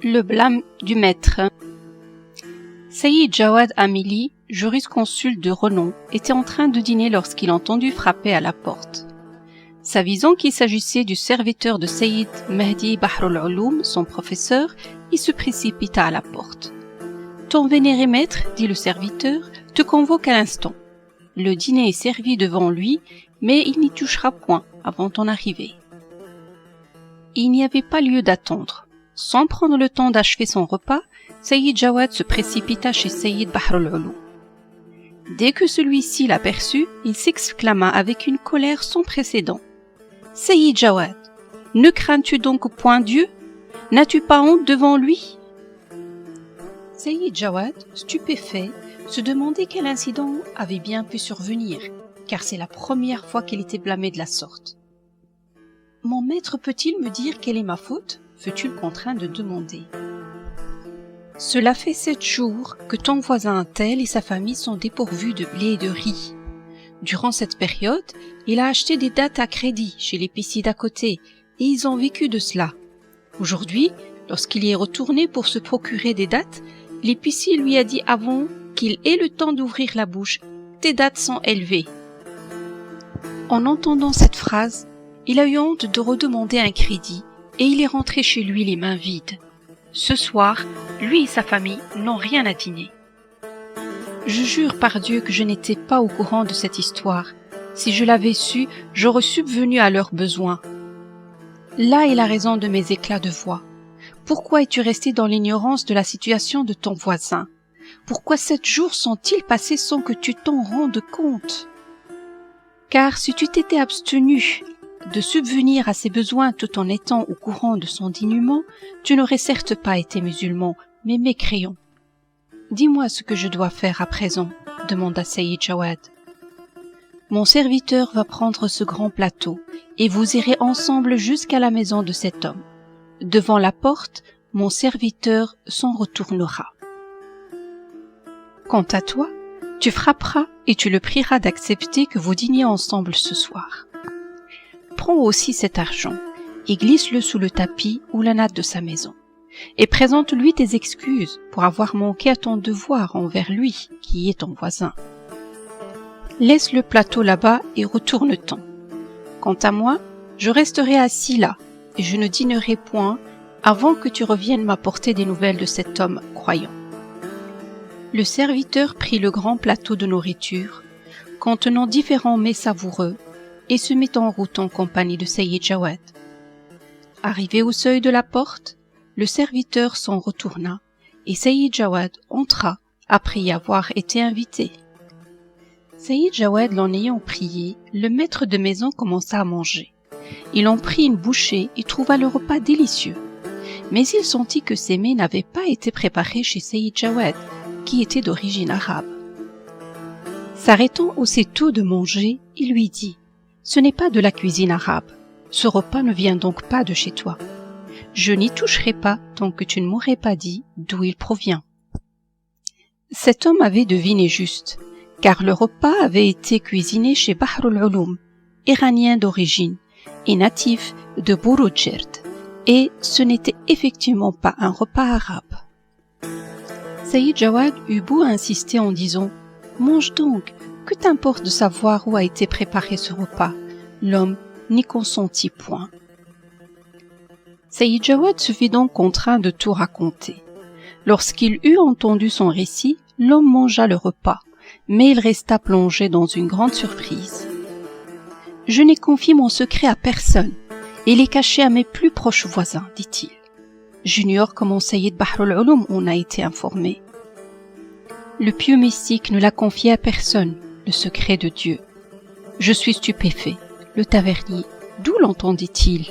Le blâme du maître. Sayyid Jawad Amili, jurisconsulte de renom, était en train de dîner lorsqu'il entendit frapper à la porte. S'avisant qu'il s'agissait du serviteur de Sayyid Mahdi Bahrul Ulum, son professeur, il se précipita à la porte. « Ton vénéré maître, dit le serviteur, te convoque à l'instant. Le dîner est servi devant lui, mais il n'y touchera point avant ton arrivée. » Il n'y avait pas lieu d'attendre. Sans prendre le temps d'achever son repas, Sayyid Jawad se précipita chez Sayyid Bahrul Ulum. Dès que celui-ci l'aperçut, il s'exclama avec une colère sans précédent. « Sayyid Jawad, ne crains-tu donc point Dieu? N'as-tu pas honte devant lui ?» Sayyid Jawad, stupéfait, se demandait quel incident avait bien pu survenir, car c'est la première fois qu'il était blâmé de la sorte. « Mon maître peut-il me dire quelle est ma faute ?» fut-il contraint de demander. « Cela fait 7 jours que ton voisin un tel et sa famille sont dépourvus de blé et de riz. Durant cette période, il a acheté des dattes à crédit chez l'épicier d'à côté et ils ont vécu de cela. Aujourd'hui, lorsqu'il y est retourné pour se procurer des dattes, l'épicier lui a dit avant qu'il ait le temps d'ouvrir la bouche, « Tes dattes sont élevées. » En entendant cette phrase, il a eu honte de redemander un crédit et il est rentré chez lui les mains vides. Ce soir, lui et sa famille n'ont rien à dîner. Je jure par Dieu que je n'étais pas au courant de cette histoire. Si je l'avais su, j'aurais subvenu à leurs besoins. Là est la raison de mes éclats de voix. Pourquoi es-tu resté dans l'ignorance de la situation de ton voisin? Pourquoi 7 jours sont-ils passés sans que tu t'en rendes compte? Car si tu t'étais abstenu de subvenir à ses besoins tout en étant au courant de son dénuement, tu n'aurais certes pas été musulman, mais mécréant. « Dis-moi ce que je dois faire à présent, » demanda Sayyid Jawad. « Mon serviteur va prendre ce grand plateau, et vous irez ensemble jusqu'à la maison de cet homme. Devant la porte, mon serviteur s'en retournera. Quant à toi, tu frapperas et tu le prieras d'accepter que vous dîniez ensemble ce soir. Prends aussi cet argent et glisse-le sous le tapis ou la natte de sa maison. Et présente-lui tes excuses pour avoir manqué à ton devoir envers lui, qui est ton voisin. Laisse le plateau là-bas et retourne-t'en. Quant à moi, je resterai assis là, et je ne dînerai point avant que tu reviennes m'apporter des nouvelles de cet homme croyant. » Le serviteur prit le grand plateau de nourriture, contenant différents mets savoureux, et se mit en route en compagnie de Sayyid Jawad. Arrivé au seuil de la porte, le serviteur s'en retourna et Sayyid Jawad entra après y avoir été invité. Sayyid Jawad l'en ayant prié, le maître de maison commença à manger. Il en prit une bouchée et trouva le repas délicieux. Mais il sentit que ces mets n'avaient pas été préparés chez Sayyid Jawad, qui était d'origine arabe. S'arrêtant aussitôt de manger, il lui dit « Ce n'est pas de la cuisine arabe. Ce repas ne vient donc pas de chez toi. Je n'y toucherai pas tant que tu ne m'aurais pas dit d'où il provient. » Cet homme avait deviné juste, car le repas avait été cuisiné chez Bahrul Ulum, iranien d'origine et natif de Bourujerd, et ce n'était effectivement pas un repas arabe. Sayyid Jawad eut beau insister en disant « Mange donc, que t'importe de savoir où a été préparé ce repas ?» L'homme n'y consentit point. Sayyid Jawad se vit donc contraint de tout raconter. Lorsqu'il eut entendu son récit, l'homme mangea le repas, mais il resta plongé dans une grande surprise. « Je n'ai confié mon secret à personne, et l'ai caché à mes plus proches voisins, dit-il. J'ignore comment Sayyid Bahrul Ulum en a été informé. Le pieux mystique ne l'a confié à personne, le secret de Dieu. Je suis stupéfait. Le tavernier, d'où l'entendit-il ?